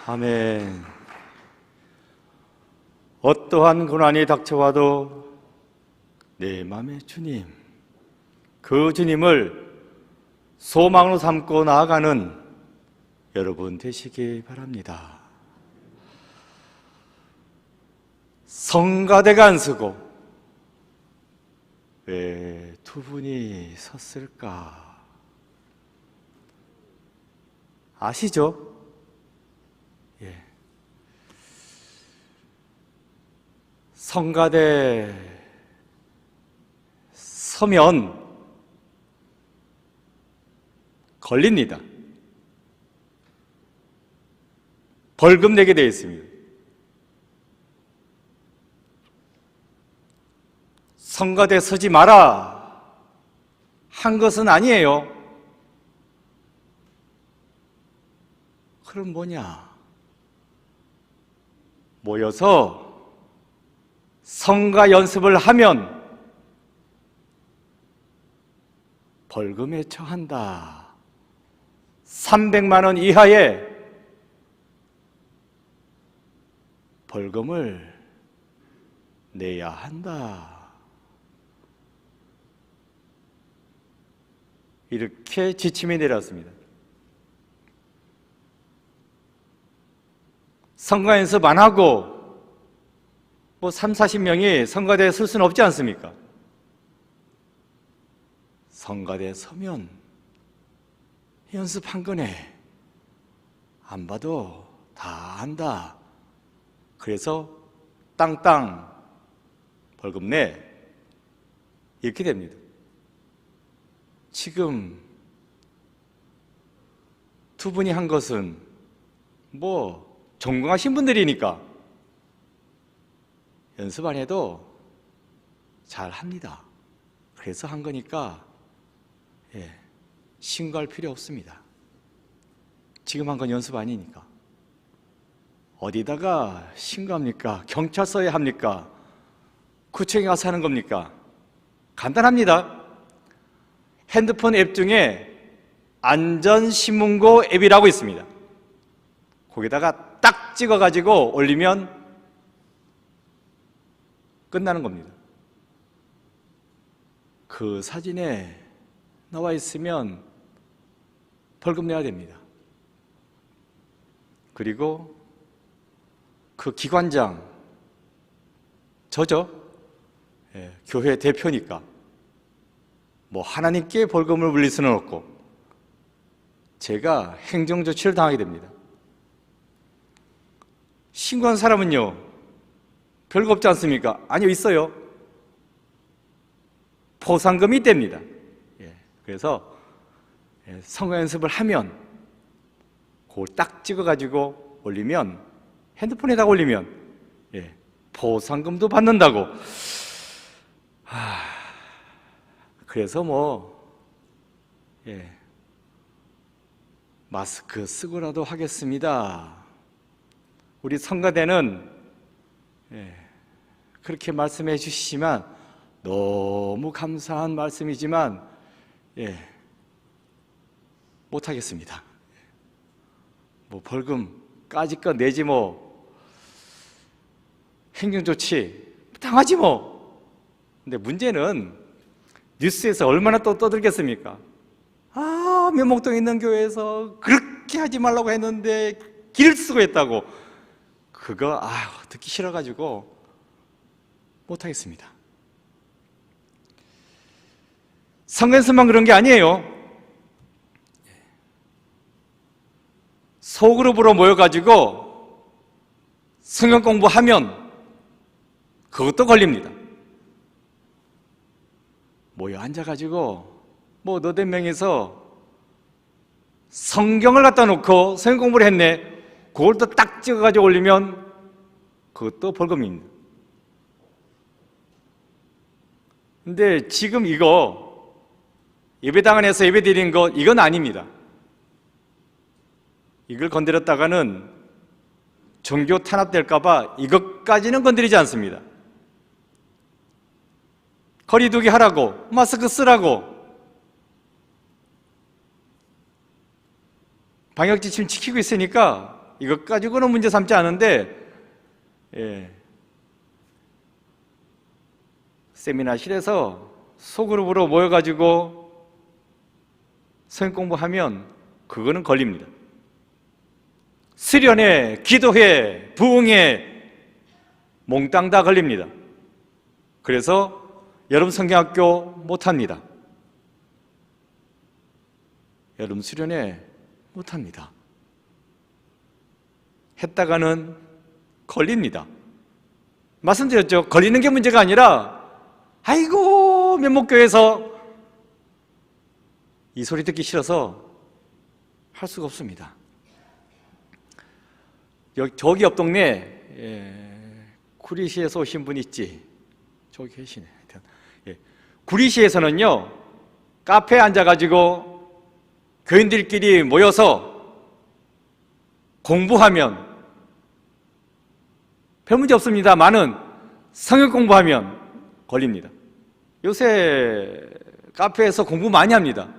아멘. 어떠한 고난이 닥쳐와도 내 맘의 주님, 그 주님을 소망으로 삼고 나아가는 여러분 되시기 바랍니다. 성가대가 안 서고 왜 두 분이 섰을까? 아시죠? 예. 성가대 서면 걸립니다. 벌금 내게 되어 있습니다. 성가대 서지 마라 한 것은 아니에요. 그럼 뭐냐? 모여서 성가 연습을 하면 벌금에 처한다. 300만 원 이하의 벌금을 내야 한다. 이렇게 지침이 내렸습니다. 성가 연습 안 하고 3, 40명이 성가대에 설 수는 없지 않습니까? 성가대에 서면 연습한 거네. 안 봐도 다 안다. 그래서 땅땅 벌금 내. 이렇게 됩니다. 지금 두 분이 한 것은 전공하신 분들이니까 연습 안 해도 잘 합니다. 그래서 한 거니까 신고할 필요 없습니다. 지금 한 건 연습 아니니까. 어디다가 신고합니까? 경찰서에 합니까? 구청에 가서 하는 겁니까? 간단합니다. 핸드폰 앱 중에 안전신문고 앱이라고 있습니다. 거기다가 딱 찍어가지고 올리면 끝나는 겁니다. 그 사진에 나와 있으면 벌금 내야 됩니다. 그리고 그 기관장, 저죠? 교회 대표니까 하나님께 벌금을 물릴 수는 없고 제가 행정조치를 당하게 됩니다. 신고한 사람은요, 별거 없지 않습니까? 아니요, 있어요. 포상금이 뗍니다. 그래서 성가 연습을 하면 그걸 딱 찍어가지고 올리면, 핸드폰에다 올리면 포상금도 받는다고. 그래서 마스크 쓰고라도 하겠습니다. 우리 성가대는 그렇게 말씀해 주시지만 너무 감사한 말씀이지만 못하겠습니다. 벌금 까짓 거 내지 행정조치 당하지 근데 문제는 뉴스에서 얼마나 또 떠들겠습니까? 면목동에 있는 교회에서 그렇게 하지 말라고 했는데 길을 쓰고 했다고. 그거 듣기 싫어가지고 못하겠습니다. 성가 연습만 그런 게 아니에요. 소그룹으로 모여가지고 성경 공부하면 그것도 걸립니다. 모여 앉아가지고 너댓 명이서 성경을 갖다 놓고 성경 공부를 했네. 그걸 또 딱 찍어가지고 올리면 그것도 벌금입니다. 근데 지금 이거 예배당 안에서 예배 드리는 거 이건 아닙니다. 이걸 건드렸다가는 종교 탄압될까봐 이것까지는 건드리지 않습니다. 거리두기 하라고, 마스크 쓰라고, 방역지침 지키고 있으니까 이것 가지고는 문제 삼지 않은데, 세미나실에서 소그룹으로 모여가지고 성경 공부하면 그거는 걸립니다. 수련회, 기도회, 부흥회 몽땅 다 걸립니다. 그래서 여름 성경학교 못합니다. 여름 수련회 못합니다. 했다가는 걸립니다. 말씀드렸죠. 걸리는 게 문제가 아니라 아이고 면목교회에서 이 소리 듣기 싫어서 할 수가 없습니다. 저기 옆 동네 구리시에서 오신 분 있지? 저기 계시네. 구리시에서는요, 카페에 앉아가지고 교인들끼리 모여서 공부하면 별 문제 없습니다만은 성경 공부하면 걸립니다. 요새 카페에서 공부 많이 합니다.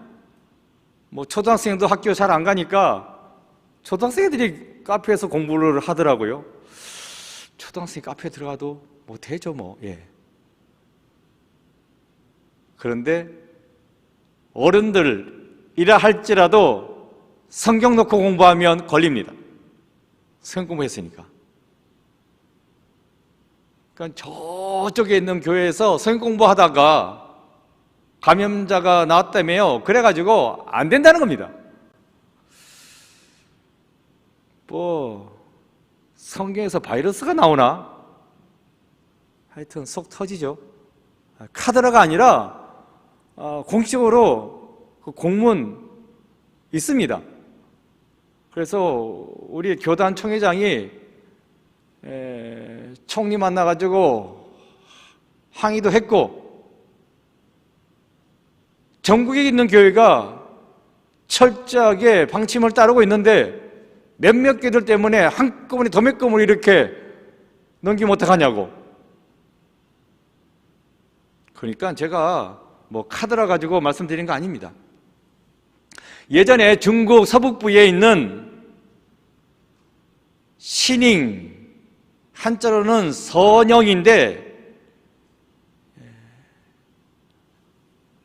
뭐 초등학생도 학교 잘 안 가니까 초등학생들이 카페에서 공부를 하더라고요. 초등학생이 카페에 들어가도 뭐 되죠 뭐. 그런데 어른들이라 할지라도 성경 놓고 공부하면 걸립니다. 성경 공부했으니까. 그러니까 저쪽에 있는 교회에서 성경 공부하다가 감염자가 나왔다며요. 그래가지고 안 된다는 겁니다. 뭐 성경에서 바이러스가 나오나? 하여튼 속 터지죠. 카드라가 아니라 공식적으로 그 공문 있습니다. 그래서 우리 교단 총회장이 총리 만나가지고 항의도 했고, 전국에 있는 교회가 철저하게 방침을 따르고 있는데 몇몇 교회들 때문에 한꺼번에 도매금을 이렇게 넘기면 어떡하냐고. 그러니까 제가 뭐 카드라 가지고 말씀드린 거 아닙니다. 예전에 중국 서북부에 있는 시닝, 한자로는 선영인데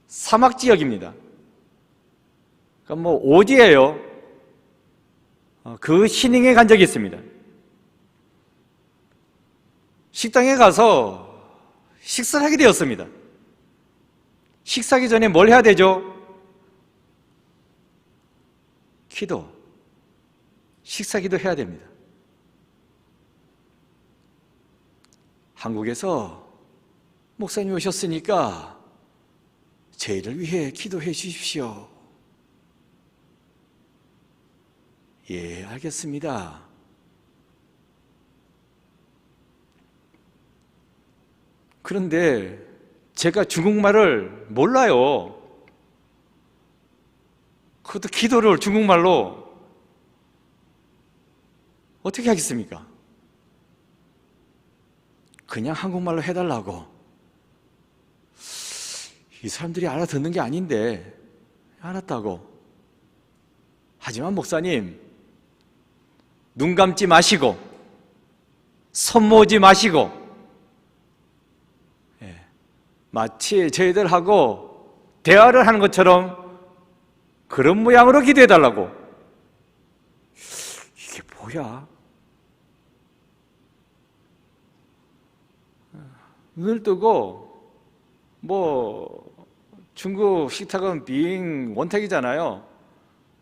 사막 지역입니다. 그러니까 뭐 오지예요. 그 시닝에 간 적이 있습니다. 식당에 가서 식사를 하게 되었습니다. 식사하기 전에 뭘 해야 되죠? 기도. 식사기도 해야 됩니다. 한국에서 목사님 오셨으니까 저희를 위해 기도해 주십시오. 예, 알겠습니다. 그런데 제가 중국말을 몰라요. 그것도 기도를 중국말로 어떻게 하겠습니까? 그냥 한국말로 해달라고. 이 사람들이 알아듣는 게 아닌데 알았다고. 하지만 목사님, 눈 감지 마시고 손 모으지 마시고 마치 저희들하고 대화를 하는 것처럼 그런 모양으로 기도해달라고. 이게 뭐야? 눈을 뜨고 뭐 중국 식탁은 빙 원탁이잖아요.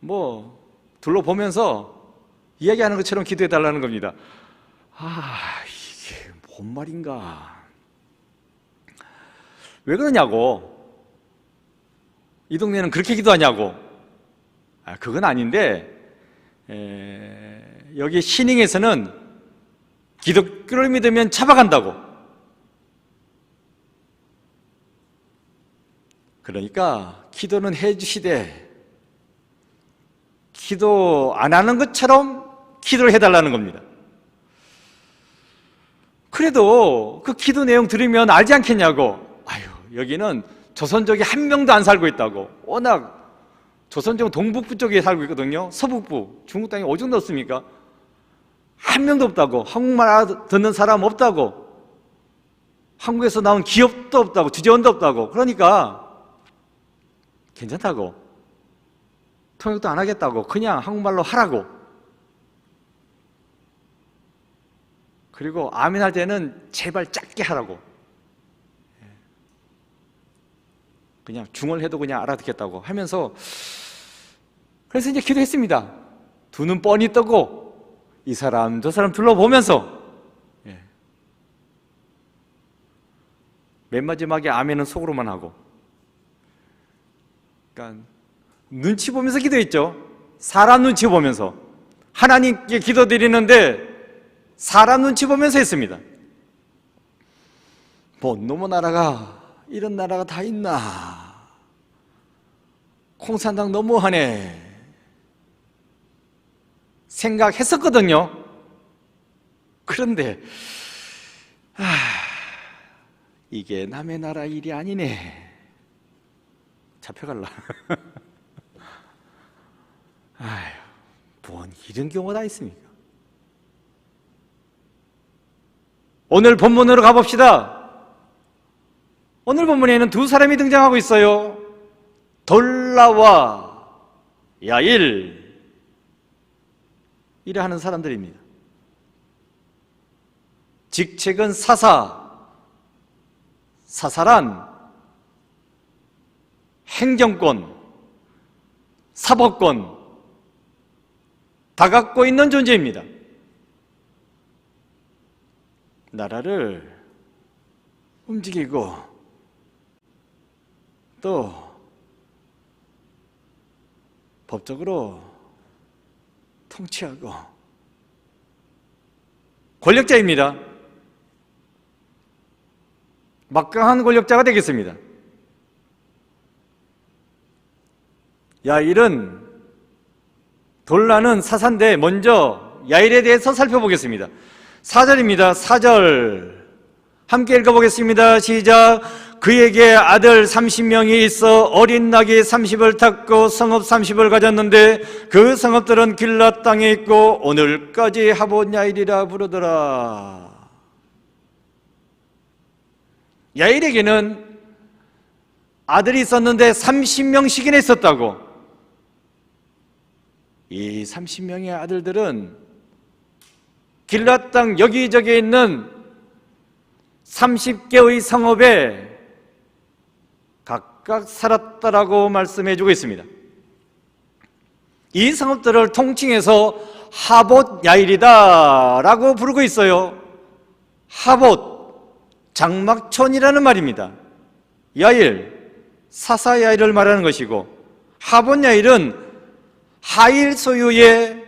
뭐 둘러보면서 이야기하는 것처럼 기도해달라는 겁니다. 이게 뭔 말인가? 왜 그러냐고. 이 동네는 그렇게 기도하냐고. 그건 아닌데, 여기 시닝에서는 기독교를 믿으면 잡아간다고. 그러니까 기도는 해주시되 기도 안 하는 것처럼 기도를 해달라는 겁니다. 그래도 그 기도 내용 들으면 알지 않겠냐고. 여기는 조선족이 한 명도 안 살고 있다고. 워낙 조선족은 동북부 쪽에 살고 있거든요. 서북부, 중국 땅이 어디 넣었습니까? 한 명도 없다고, 한국말 알아듣는 사람 없다고, 한국에서 나온 기업도 없다고, 주재원도 없다고. 그러니까 괜찮다고, 통역도 안 하겠다고, 그냥 한국말로 하라고. 그리고 아멘 할 때는 제발 짧게 하라고. 그냥 중얼해도 그냥 알아듣겠다고 하면서, 그래서 이제 기도했습니다. 두 눈 뻔히 뜨고 이 사람 저 사람 둘러보면서, 맨 마지막에 아멘은 속으로만 하고, 그러니까 눈치 보면서 기도했죠. 사람 눈치 보면서. 하나님께 기도드리는데 사람 눈치 보면서 했습니다. 뭐 너무 나라가, 이런 나라가 다 있나, 공산당 너무하네 생각했었거든요. 그런데 이게 남의 나라 일이 아니네. 잡혀갈라. 아휴, 뭔 이런 경우가 다 있습니까? 오늘 본문으로 가봅시다. 오늘 본문에는 두 사람이 등장하고 있어요. 돌라와 야일, 이래 하는 사람들입니다. 직책은 사사란 행정권, 사법권 다 갖고 있는 존재입니다. 나라를 움직이고 또 법적으로 통치하고 권력자입니다. 막강한 권력자가 되겠습니다. 야일은, 돌라는 사사인데 먼저 야일에 대해서 살펴보겠습니다. 4절입니다. 4절 함께 읽어보겠습니다. 시작. 그에게 아들 30명이 있어 어린 낙이 30을 탔고 성읍 30을 가졌는데 그 성읍들은 길랏 땅에 있고 오늘까지 하봇 야일이라 부르더라. 야일에게는 아들이 있었는데 30명씩이나 있었다고. 이 30명의 아들들은 길랏 땅 여기저기에 있는 30개의 성읍에 각각 살았다라고 말씀해 주고 있습니다. 이 성읍들을 통칭해서 하봇 야일이다 라고 부르고 있어요. 하봇, 장막촌이라는 말입니다. 야일, 사사 야일을 말하는 것이고, 하봇 야일은 하일 소유의,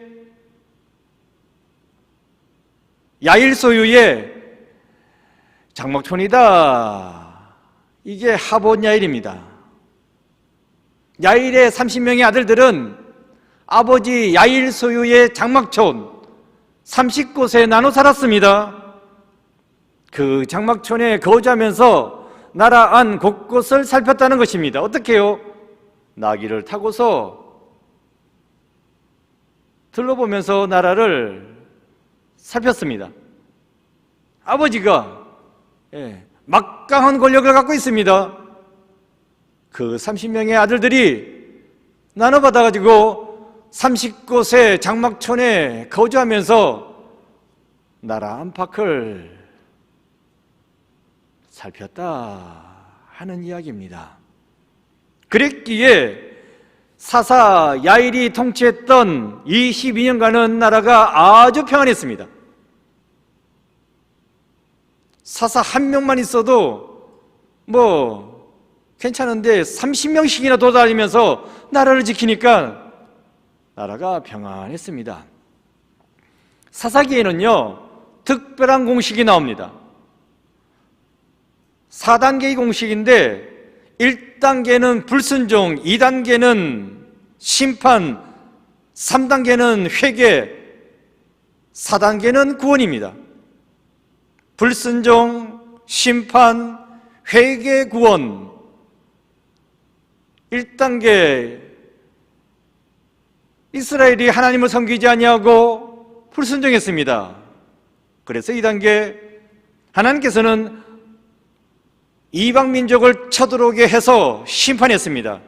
야일 소유의 장막촌이다. 이게 하봇 야일입니다. 야일의 30명의 아들들은 아버지 야일 소유의 장막촌 30곳에 나눠 살았습니다. 그 장막촌에 거주하면서 나라 안 곳곳을 살폈다는 것입니다. 어떻게 해요? 나귀를 타고서 둘러보면서 나라를 살폈습니다. 아버지가 막강한 권력을 갖고 있습니다. 그 30명의 아들들이 나눠받아가지고 30곳의 장막촌에 거주하면서 나라 안팎을 살폈다 하는 이야기입니다. 그랬기에 사사 야일이 통치했던 22년간은 나라가 아주 평안했습니다. 사사 한 명만 있어도 뭐 괜찮은데 30명씩이나 돌아다니면서 나라를 지키니까 나라가 평안했습니다. 사사기에는요 특별한 공식이 나옵니다. 4단계의 공식인데 1단계는 불순종, 2단계는 심판, 3단계는 회개, 4단계는 구원입니다. 불순종, 심판, 회개, 구원. 1단계, 이스라엘이 하나님을 섬기지 아니하고 불순종했습니다. 그래서 이 단계 하나님께서는 이방 민족을 쳐들어오게 해서 심판했습니다.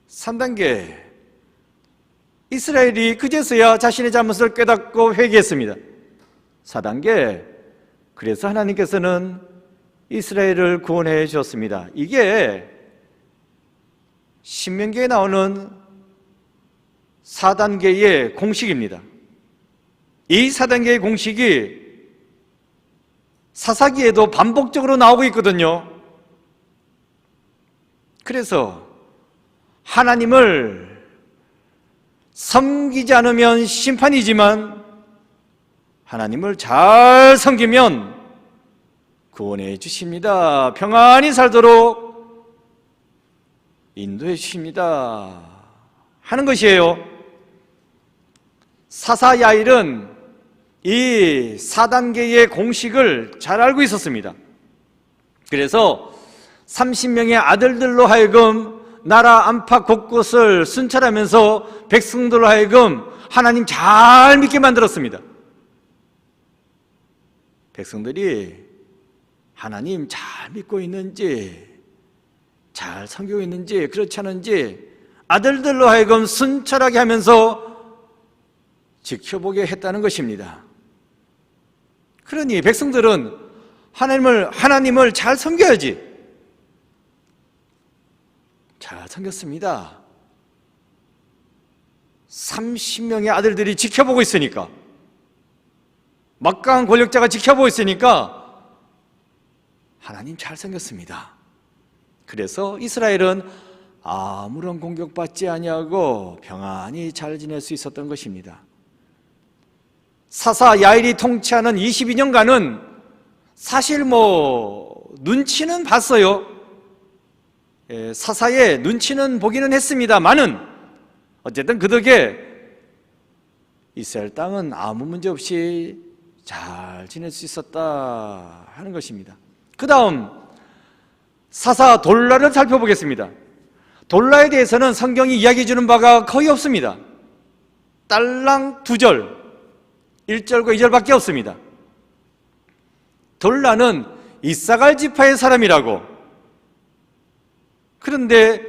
3단계 이스라엘이 그제서야 자신의 잘못을 깨닫고 회개했습니다. 4단계 그래서 하나님께서는 이스라엘을 구원해 주었습니다. 이게 신명기에 나오는 4단계의 공식입니다. 이 4단계의 공식이 사사기에도 반복적으로 나오고 있거든요. 그래서 하나님을 섬기지 않으면 심판이지만 하나님을 잘 섬기면 구원해 주십니다. 평안히 살도록 인도해 주십니다 하는 것이에요. 사사 야일은 이 4단계의 공식을 잘 알고 있었습니다. 그래서 30명의 아들들로 하여금 나라 안팎 곳곳을 순찰하면서 백성들로 하여금 하나님 잘 믿게 만들었습니다. 백성들이 하나님 잘 믿고 있는지, 잘 섬기고 있는지, 그렇지 않은지 아들들로 하여금 순찰하게 하면서 지켜보게 했다는 것입니다. 그러니 백성들은 하나님을 잘 섬겨야지. 잘 섬겼습니다. 30명의 아들들이 지켜보고 있으니까, 막강한 권력자가 지켜보고 있으니까 하나님 잘 섬겼습니다. 그래서 이스라엘은 아무런 공격받지 아니하고 평안히 잘 지낼 수 있었던 것입니다. 사사 야일이 통치하는 22년간은 사실 눈치는 봤어요. 사사의 눈치는 보기는 했습니다만은 어쨌든 그 덕에 이스라엘 땅은 아무 문제 없이 잘 지낼 수 있었다 하는 것입니다. 그 다음 사사 돌라를 살펴보겠습니다. 돌라에 대해서는 성경이 이야기해 주는 바가 거의 없습니다. 딸랑 2절, 1절과 2절밖에 없습니다. 돌라는 이사갈 지파의 사람이라고, 그런데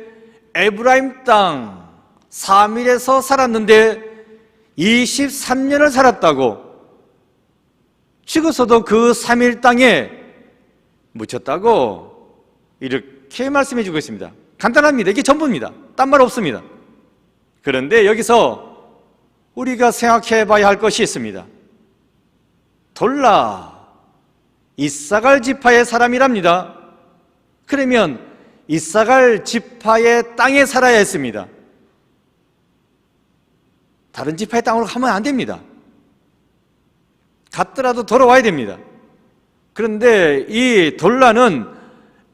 에브라임 땅 사밀에서 살았는데 23년을 살았다고, 죽어서도 그 사밀 땅에 묻혔다고 이렇게 말씀해 주고 있습니다. 간단합니다. 이게 전부입니다. 딴 말 없습니다. 그런데 여기서 우리가 생각해 봐야 할 것이 있습니다. 돌라, 이사갈 지파의 사람이랍니다. 그러면 이사갈 지파의 땅에 살아야 했습니다. 다른 지파의 땅으로 가면 안 됩니다. 갔더라도 돌아와야 됩니다. 그런데 이 돌라는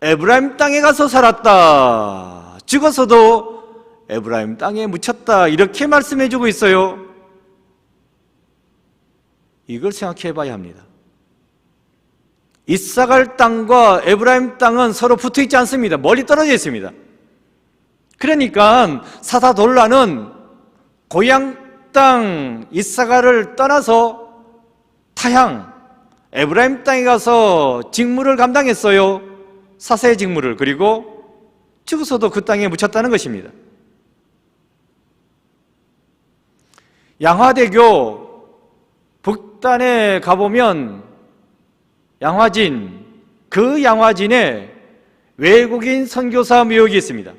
에브라임 땅에 가서 살았다, 죽어서도 에브라임 땅에 묻혔다, 이렇게 말씀해 주고 있어요. 이걸 생각해 봐야 합니다. 이사갈 땅과 에브라임 땅은 서로 붙어 있지 않습니다. 멀리 떨어져 있습니다. 그러니까 사사 돌라는 고향 땅 이사갈을 떠나서 타향 에브라임 땅에 가서 직무를 감당했어요. 사사의 직무를. 그리고 죽어서도 그 땅에 묻혔다는 것입니다. 양화대교 북단에 가보면 양화진, 그 양화진에 외국인 선교사 묘역이 있습니다.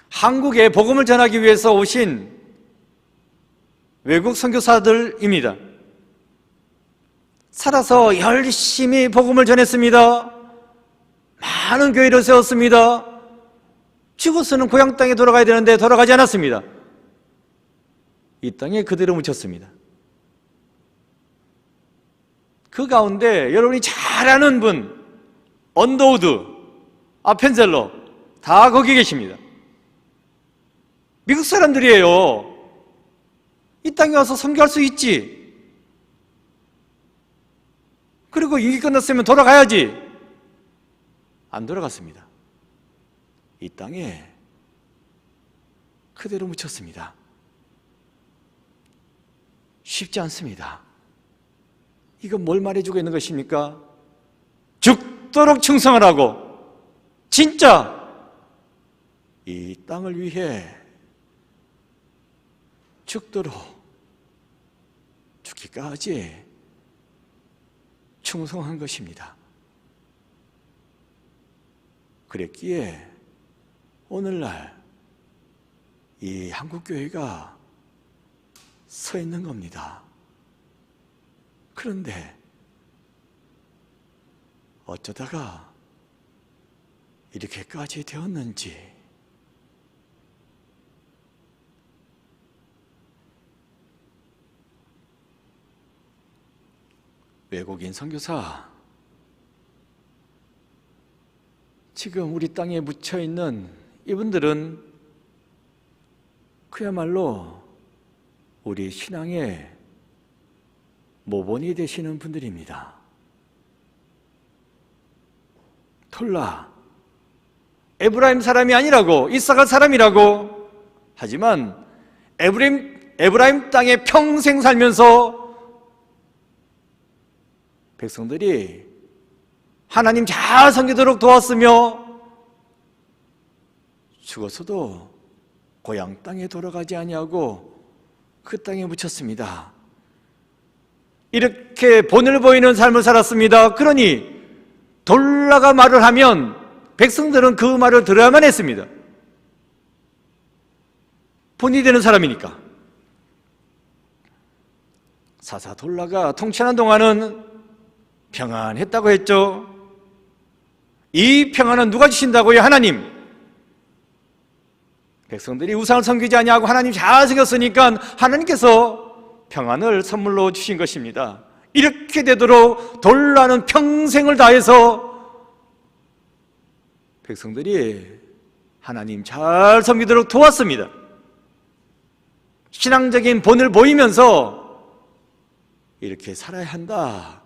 한국에 복음을 전하기 위해서 오신 외국 선교사들입니다. 살아서 열심히 복음을 전했습니다. 많은 교회를 세웠습니다. 죽어서는 고향 땅에 돌아가야 되는데 돌아가지 않았습니다. 이 땅에 그대로 묻혔습니다. 그 가운데 여러분이 잘 아는 분, 언더우드, 아펜젤러, 다 거기 계십니다. 미국 사람들이에요. 이 땅에 와서 선교할 수 있지. 그리고 일이 끝났으면 돌아가야지. 안 돌아갔습니다. 이 땅에 그대로 묻혔습니다. 쉽지 않습니다. 이건 뭘 말해주고 있는 것입니까? 죽도록 충성하라고, 진짜 이 땅을 위해 죽도록, 죽기까지 충성한 것입니다. 그랬기에 오늘날 이 한국교회가 서 있는 겁니다. 그런데 어쩌다가 이렇게까지 되었는지, 외국인 선교사, 지금 우리 땅에 묻혀있는 이분들은 그야말로 우리 신앙의 모본이 되시는 분들입니다. 톨라, 에브라임 사람이 아니라고, 이사갈 사람이라고, 하지만 에브라임 땅에 평생 살면서 백성들이 하나님 잘 섬기도록 도왔으며 죽어서도 고향 땅에 돌아가지 아니하고 그 땅에 묻혔습니다. 이렇게 본을 보이는 삶을 살았습니다. 그러니 돌라가 말을 하면 백성들은 그 말을 들어야만 했습니다. 본이 되는 사람이니까. 사사 돌라가 통치하는 동안은 평안했다고 했죠. 이 평안은 누가 주신다고요? 하나님. 백성들이 우상을 섬기지 아니하고 하나님 잘 섬겼으니까 하나님께서 평안을 선물로 주신 것입니다. 이렇게 되도록 돌라는 평생을 다해서 백성들이 하나님 잘 섬기도록 도왔습니다. 신앙적인 본을 보이면서 이렇게 살아야 한다,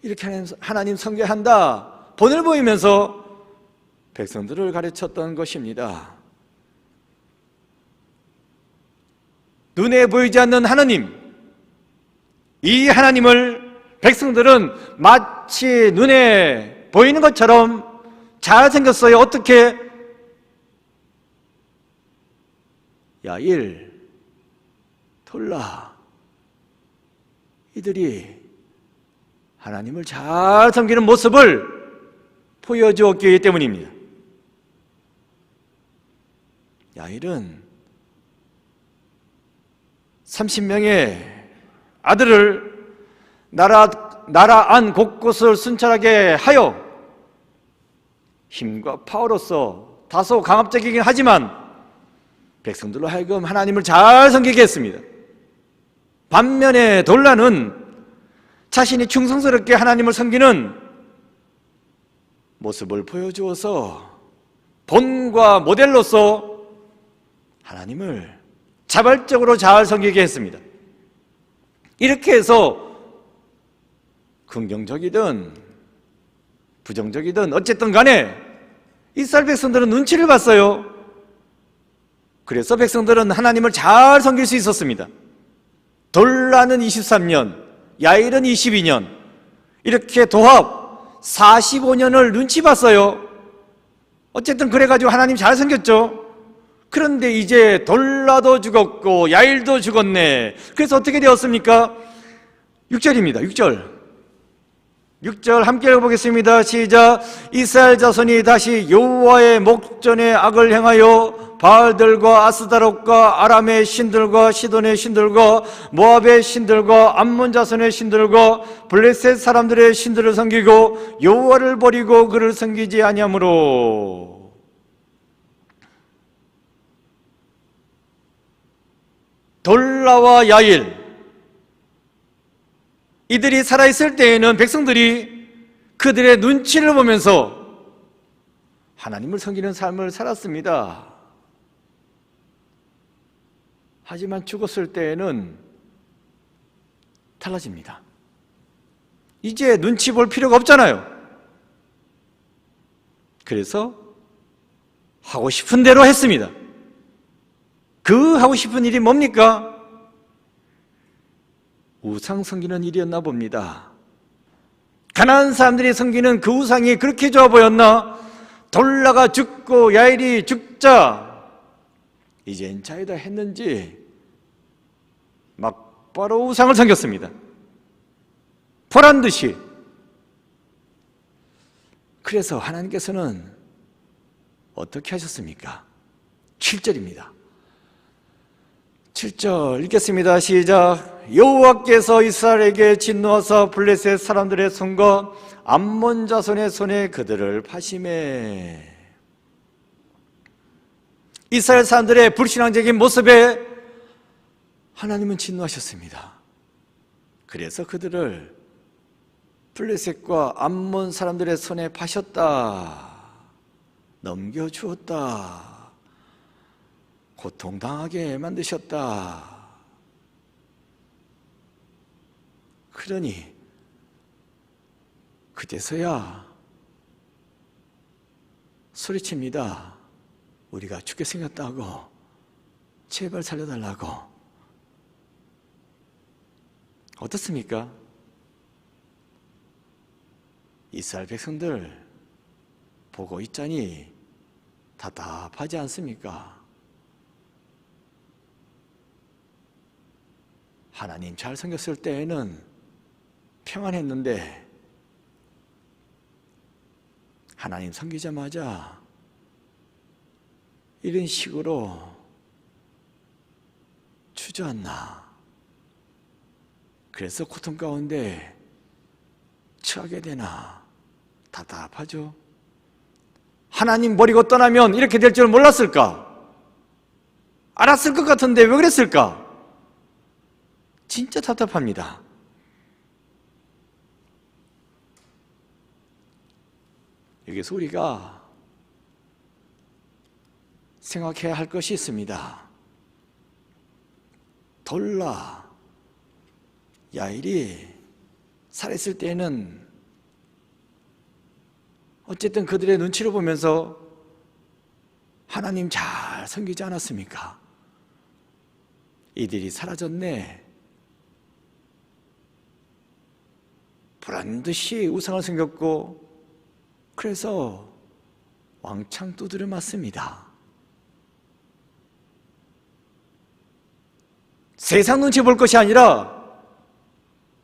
이렇게 하나님 섬겨야 한다, 본을 보이면서 백성들을 가르쳤던 것입니다. 눈에 보이지 않는 하나님, 이 하나님을 백성들은 마치 눈에 보이는 것처럼 잘생겼어요. 어떻게? 야일, 돌라, 이들이 하나님을 잘 섬기는 모습을 보여주었기 때문입니다. 야일은 30명의 아들을 나라 안 곳곳을 순찰하게 하여 힘과 파워로서 다소 강압적이긴 하지만 백성들로 하여금 하나님을 잘 섬기게 했습니다. 반면에 돌라는 자신이 충성스럽게 하나님을 섬기는 모습을 보여주어서 본과 모델로서 하나님을 자발적으로 잘 섬기게 했습니다. 이렇게 해서 긍정적이든 부정적이든 어쨌든 간에 이스라엘 백성들은 눈치를 봤어요. 그래서 백성들은 하나님을 잘 섬길 수 있었습니다. 돌라는 23년, 야일은 22년, 이렇게 도합 45년을 눈치 봤어요. 어쨌든 그래가지고 하나님 잘 섬겼죠. 그런데 이제 돌라도 죽었고 야일도 죽었네. 그래서 어떻게 되었습니까? 6절입니다. 6절 함께 읽어보겠습니다. 시작. 이스라엘 자손이 다시 여호와의 목전에 악을 행하여 바알들과 아스다롯과 아람의 신들과 시돈의 신들과 모압의 신들과 암몬 자손의 신들과 블레셋 사람들의 신들을 섬기고 여호와를 버리고 그를 섬기지 아니하므로. 돌라와 야일, 이들이 살아있을 때에는 백성들이 그들의 눈치를 보면서 하나님을 섬기는 삶을 살았습니다. 하지만 죽었을 때에는 달라집니다. 이제 눈치 볼 필요가 없잖아요. 그래서 하고 싶은 대로 했습니다. 그 하고 싶은 일이 뭡니까? 우상 섬기는 일이었나 봅니다. 가난한 사람들이 섬기는 그 우상이 그렇게 좋아 보였나? 돌라가 죽고 야일이 죽자 이젠 자유다 했는지 막바로 우상을 섬겼습니다. 보란듯이. 그래서 하나님께서는 어떻게 하셨습니까? 7절입니다. 7절 읽겠습니다. 시작. 여호와께서 이스라엘에게 진노하사 블레셋 사람들의 손과 암몬 자손의 손에 그들을 파심해. 이스라엘 사람들의 불신앙적인 모습에 하나님은 진노하셨습니다. 그래서 그들을 블레셋과 암몬 사람들의 손에 파셨다. 넘겨주었다. 고통당하게 만드셨다. 그러니 그제서야 소리칩니다. 우리가 죽게 생겼다고, 제발 살려달라고. 어떻습니까? 이스라엘 백성들 보고 있자니 답답하지 않습니까? 하나님 잘 섬겼을 때에는 평안했는데 하나님 섬기자마자 이런 식으로 주저앉나. 그래서 고통 가운데 처하게 되나 답답하죠. 하나님 버리고 떠나면 이렇게 될 줄 몰랐을까? 알았을 것 같은데 왜 그랬을까? 진짜 답답합니다. 여기서 우리가 생각해야 할 것이 있습니다. 돌라, 야일이 살아있을 때에는 어쨌든 그들의 눈치를 보면서 하나님 잘 섬기지 않았습니까? 이들이 사라졌네. 보란듯이 우상을 섬겼고 그래서 왕창 두드려 맞습니다. 세상 눈치 볼 것이 아니라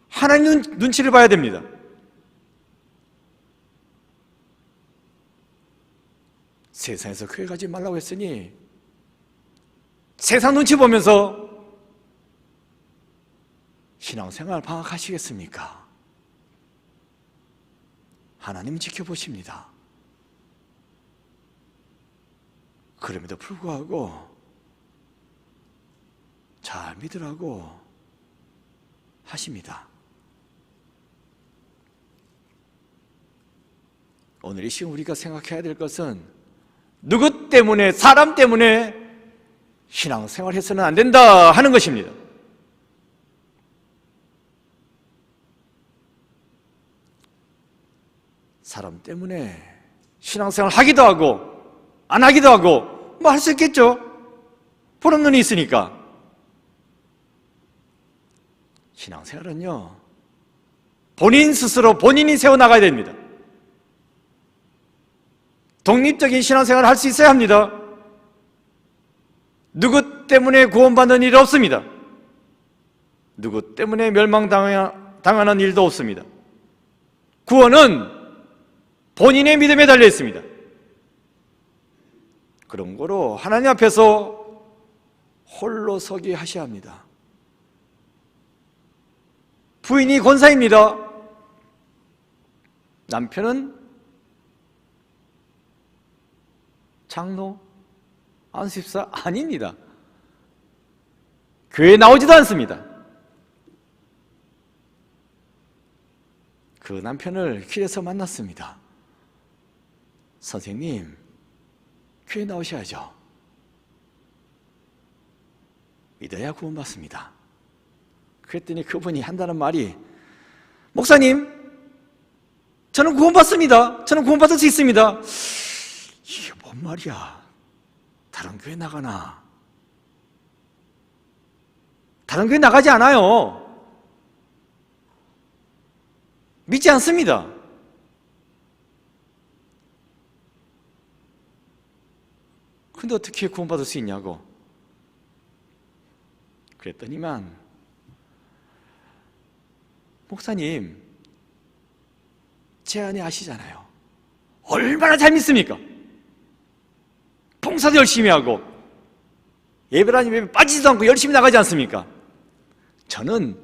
하나님 눈치를 봐야 됩니다. 세상에서 크게 가지 말라고 했으니 세상 눈치 보면서 신앙생활 방학하시겠습니까? 하나님은 지켜보십니다. 그럼에도 불구하고 잘 믿으라고 하십니다. 오늘 이 시간 우리가 생각해야 될 것은 누구 때문에, 사람 때문에 신앙생활해서는 안 된다 하는 것입니다. 사람 때문에 신앙생활 하기도 하고 안 하기도 하고 뭐 할 수 있겠죠. 보는 눈이 있으니까. 신앙생활은요, 본인 스스로 본인이 세워나가야 됩니다. 독립적인 신앙생활을 할 수 있어야 합니다. 누구 때문에 구원받는 일이 없습니다. 누구 때문에 멸망당하는 일도 없습니다. 구원은 본인의 믿음에 달려 있습니다. 그런 거로 하나님 앞에서 홀로 서게 하셔야 합니다. 부인이 권사입니다. 남편은 장로, 안수집사 아닙니다. 교회에 나오지도 않습니다. 그 남편을 길에서 만났습니다. 선생님, 교회 나오셔야죠. 믿어야 구원받습니다. 그랬더니 그분이 한다는 말이, 목사님, 저는 구원받습니다. 저는 구원받을 수 있습니다. 이게 뭔 말이야? 다른 교회 나가나? 다른 교회 나가지 않아요. 믿지 않습니다. 근데 어떻게 구원받을 수 있냐고 그랬더니만, 목사님 제 아내 아시잖아요. 얼마나 잘 믿습니까? 봉사도 열심히 하고 예배라는 예배 빠지지도 않고 열심히 나가지 않습니까? 저는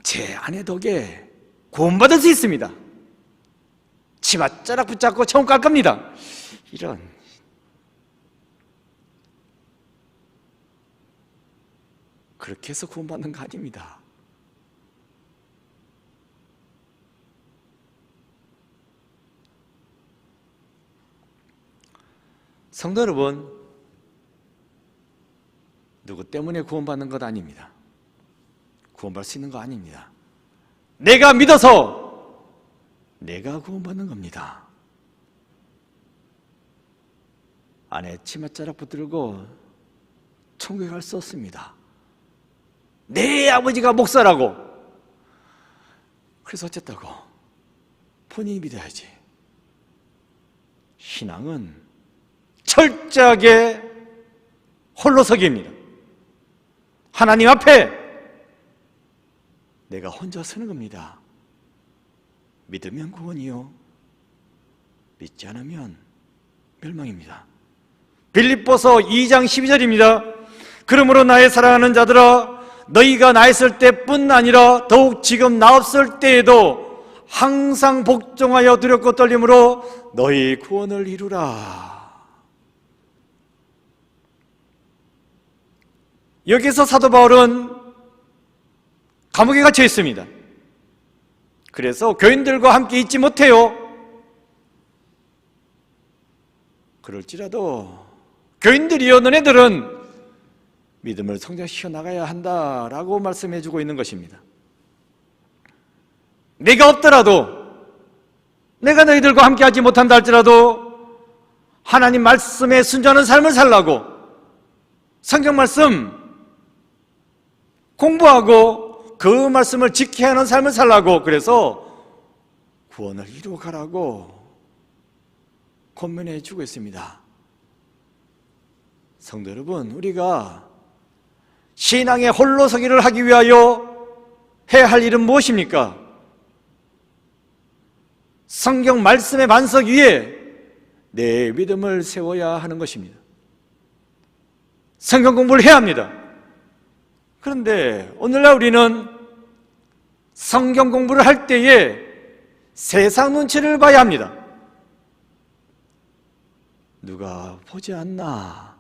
제 아내 덕에 구원받을 수 있습니다. 치맛자락 붙잡고 천국 갈 겁니다. 이런, 그렇게 해서 구원받는 거 아닙니다. 성도 여러분, 누구 때문에 구원받는 것 아닙니다. 구원받을 수 있는 거 아닙니다. 내가 믿어서 내가 구원받는 겁니다. 아내 치맛자락 붙들고 천국에 갈 수 없습니다. 내 아버지가 목사라고. 그래서 어쨌다고? 본인이 믿어야지. 신앙은 철저하게 홀로서기입니다. 하나님 앞에 내가 혼자 서는 겁니다. 믿으면 구원이요, 믿지 않으면 멸망입니다. 빌립보서 2장 12절입니다. 그러므로 나의 사랑하는 자들아, 너희가 나 있을 때뿐 아니라 더욱 지금 나 없을 때에도 항상 복종하여 두렵고 떨림으로 너희 구원을 이루라. 여기서 사도 바울은 감옥에 갇혀 있습니다. 그래서 교인들과 함께 있지 못해요. 그럴지라도 교인들이여, 너네들은 믿음을 성장시켜 나가야 한다라고 말씀해 주고 있는 것입니다. 내가 없더라도, 내가 너희들과 함께 하지 못한다 할지라도 하나님 말씀에 순종하는 삶을 살라고, 성경 말씀 공부하고 그 말씀을 지켜야 하는 삶을 살라고, 그래서 구원을 이루어가라고 권면해 주고 있습니다. 성도 여러분, 우리가 신앙의 홀로서기를 하기 위하여 해야 할 일은 무엇입니까? 성경 말씀의 반석 위에 내 믿음을 세워야 하는 것입니다. 성경 공부를 해야 합니다. 그런데 오늘날 우리는 성경 공부를 할 때에 세상 눈치를 봐야 합니다. 누가 보지 않나,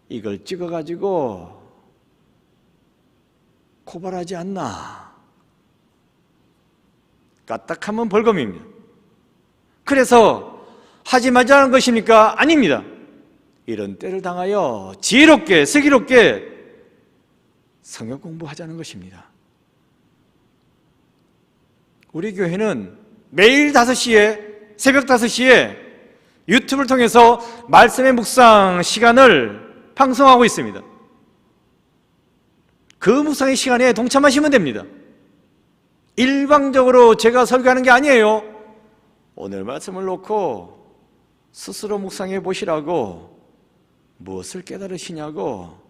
이걸 찍어가지고 고발하지 않나, 까딱하면 벌금입니다. 그래서 하지 말자는 것입니까? 아닙니다. 이런 때를 당하여 지혜롭게, 슬기롭게 성경 공부하자는 것입니다. 우리 교회는 매일 5시에, 새벽 5시에 유튜브를 통해서 말씀의 묵상 시간을 방송하고 있습니다. 그 묵상의 시간에 동참하시면 됩니다. 일방적으로 제가 설교하는 게 아니에요. 오늘 말씀을 놓고 스스로 묵상해 보시라고, 무엇을 깨달으시냐고,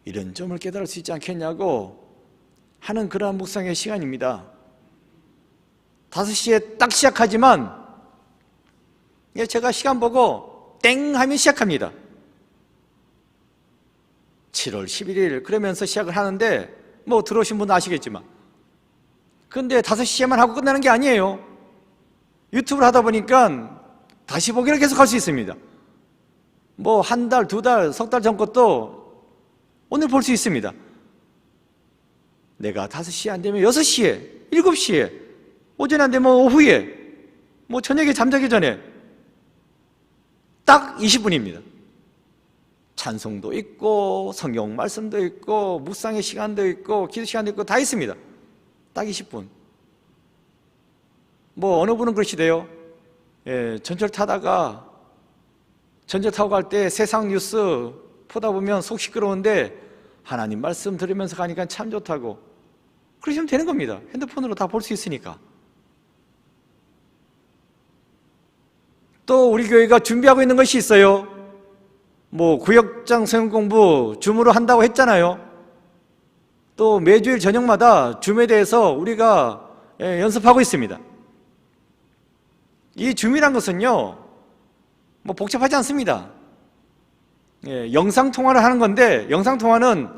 이런 점을 깨달을 수 있지 않겠냐고 하는 그러한 묵상의 시간입니다. 5시에 딱 시작하지만 제가 시간 보고 땡 하면 시작합니다. 7월 11일 그러면서 시작을 하는데, 뭐 들어오신 분은 아시겠지만, 근데 5시에만 하고 끝나는 게 아니에요. 유튜브를 하다 보니까 다시 보기를 계속 할 수 있습니다. 뭐 한 달, 2달, 석 달 전 것도 오늘 볼 수 있습니다. 내가 5시에 안 되면 6시에, 7시에, 오전에 안 되면 오후에, 뭐 저녁에 잠자기 전에 딱 20분입니다. 찬송도 있고 성경 말씀도 있고 묵상의 시간도 있고 기도 시간도 있고 다 있습니다. 딱 20분. 뭐 어느 분은 그러시대요. 전철 타고 갈 때 세상 뉴스 보다 보면 속 시끄러운데 하나님 말씀 들으면서 가니까 참 좋다고. 그러시면 되는 겁니다. 핸드폰으로 다 볼 수 있으니까. 또 우리 교회가 준비하고 있는 것이 있어요. 구역장 성경 공부 줌으로 한다고 했잖아요. 또 매주일 저녁마다 줌에 대해서 우리가 연습하고 있습니다. 이 줌이란 것은요, 복잡하지 않습니다. 영상통화를 하는 건데, 영상통화는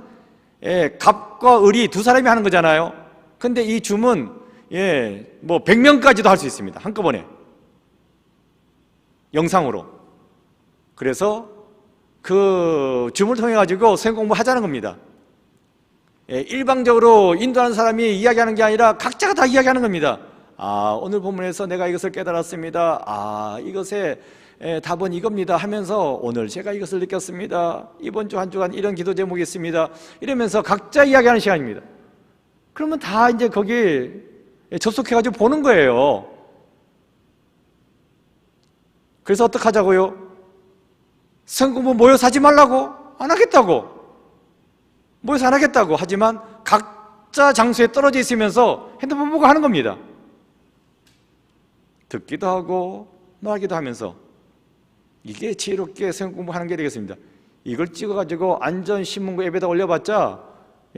갑과 을이 두 사람이 하는 거잖아요. 근데 이 줌은 100명까지도 할 수 있습니다. 한꺼번에 영상으로. 그래서 그 줌을 통해 가지고 성경 공부 하자는 겁니다. 일방적으로 인도하는 사람이 이야기하는 게 아니라 각자가 다 이야기하는 겁니다. 오늘 본문에서 내가 이것을 깨달았습니다. 이것의 답은 이겁니다 하면서 오늘 제가 이것을 느꼈습니다. 이번 주 한 주간 이런 기도 제목이 있습니다. 이러면서 각자 이야기하는 시간입니다. 그러면 다 이제 거기 접속해가지고 보는 거예요. 그래서 어떻게 하자고요? 성경 공부 모여서 하지 말라고? 안 하겠다고. 모여서 안 하겠다고 하지만 각자 장소에 떨어져 있으면서 핸드폰 보고 하는 겁니다. 듣기도 하고 말하기도 하면서. 이게 지혜롭게 성경 공부하는 게 되겠습니다. 이걸 찍어가지고 안전신문고 앱에다 올려봤자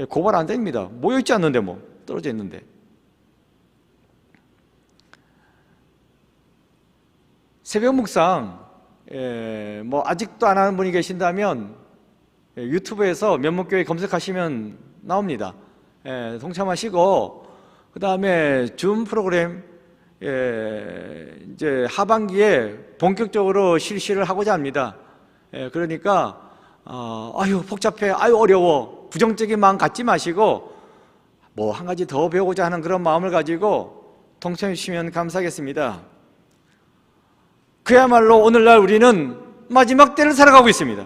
고발 안 됩니다. 모여있지 않는데 떨어져 있는데. 새벽 묵상 아직도 안 하는 분이 계신다면 유튜브에서 면목교회 검색하시면 나옵니다. 동참하시고, 그 다음에 줌 프로그램 이제 하반기에 본격적으로 실시를 하고자 합니다. 그러니까 아유 복잡해, 아유 어려워, 부정적인 마음 갖지 마시고 한 가지 더 배우고자 하는 그런 마음을 가지고 동참해 주시면 감사하겠습니다. 그야말로 오늘날 우리는 마지막 때를 살아가고 있습니다.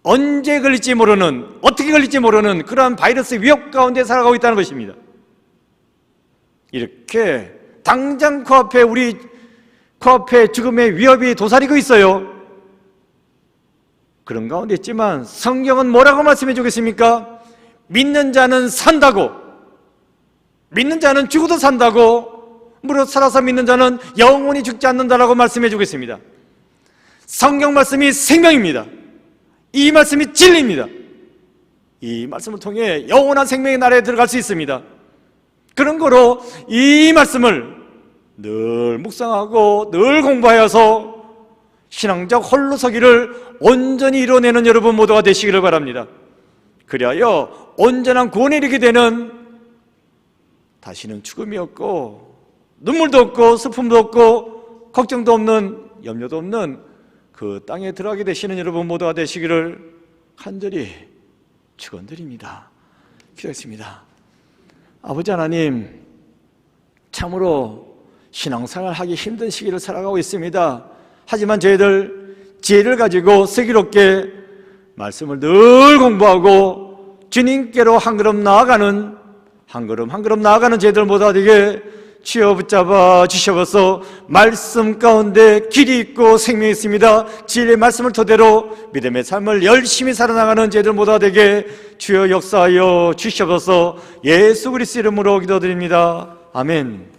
언제 걸릴지 모르는, 어떻게 걸릴지 모르는 그러한 바이러스 위협 가운데 살아가고 있다는 것입니다. 이렇게 당장 우리 코앞에 죽음의 위협이 도사리고 있어요. 그런 가운데 있지만 성경은 뭐라고 말씀해 주겠습니까? 믿는 자는 산다고, 믿는 자는 죽어도 산다고, 무릇 살아서 믿는 자는 영원히 죽지 않는다라고 말씀해 주겠습니다. 성경 말씀이 생명입니다. 이 말씀이 진리입니다. 이 말씀을 통해 영원한 생명의 나라에 들어갈 수 있습니다. 그런 거로 이 말씀을 늘 묵상하고 늘 공부하여서 신앙적 홀로서기를 온전히 이뤄내는 여러분 모두가 되시기를 바랍니다. 그리하여 온전한 구원에 이르게 되는, 다시는 죽음이 없고 눈물도 없고 슬픔도 없고 걱정도 없는, 염려도 없는 그 땅에 들어가게 되시는 여러분 모두가 되시기를 간절히 축원드립니다. 기도했습니다. 아버지 하나님, 참으로 신앙생활 하기 힘든 시기를 살아가고 있습니다. 하지만 저희들 지혜를 가지고 슬기롭게 말씀을 늘 공부하고 주님께로 한 걸음 나아가는, 한 걸음 나아가는 저희들 모두가 되게 주여 붙잡아 주셔서 말씀 가운데 길이 있고 생명이 있습니다. 진리의 말씀을 토대로 믿음의 삶을 열심히 살아나가는 저희들 모두가 되게 주여 역사하여 주셔서 예수 그리스도 이름으로 기도드립니다. 아멘.